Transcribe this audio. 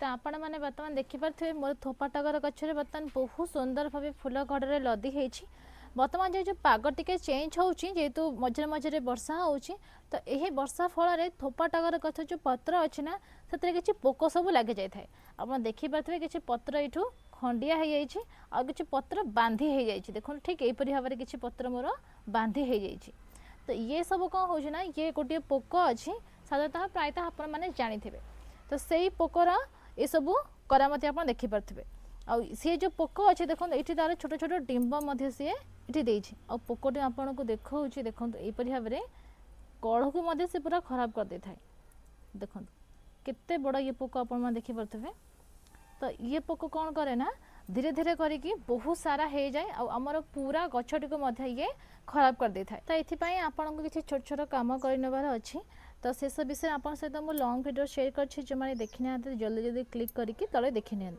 तो आपण मैंने बर्तमान देखिपे मोर थोपा टगर गचर बर्तमान बहुत सुंदर भाव फूल घड़े लदी है। बर्तमान जो पाग टिके चेंज होची जेहेतु मझे मझे वर्षा होची तो यही वर्षा फल थोपा टगर गछ जो पत्र अच्छी ना से किसी पोक सब लगे जाए। आप देखिपे किसी पत्र यू खंडिया हो जाए आ कि पत्र बांधी हो जाए। देखो ठीक यहीपरी भाव में किसी पत्र मोर बांधी हो जाए। तो ये सब कौन हो ना ये गोटे पोक अच्छी साधारणतः प्रायतः आप जानी तो से पोकर ये सब करामती आप देखिपे। आ सी जो पोक अच्छे देखो ये तार छोट छोट डिंब सी ये आ पोकटी आपन को देखा देखो यहीपरी भाव में कढ़ को सी पूरा खराब कर दे था। देखो केते बड़ा ये पोक आप देखिपे। तो ये पोक कौन करे ना धीरे धीरे करके बहुत सारा हो जाए आमर पूरा गछटी को ये खराब कर दे था। तो ये आपन को किसी छोट छोट कम कर अच्छी तो से सब विषय आप सहित मुझे लंग वीडियो शेयर कर जो मैंने देखी ना जल्दी जल्दी क्लिक करके तले देखी नि।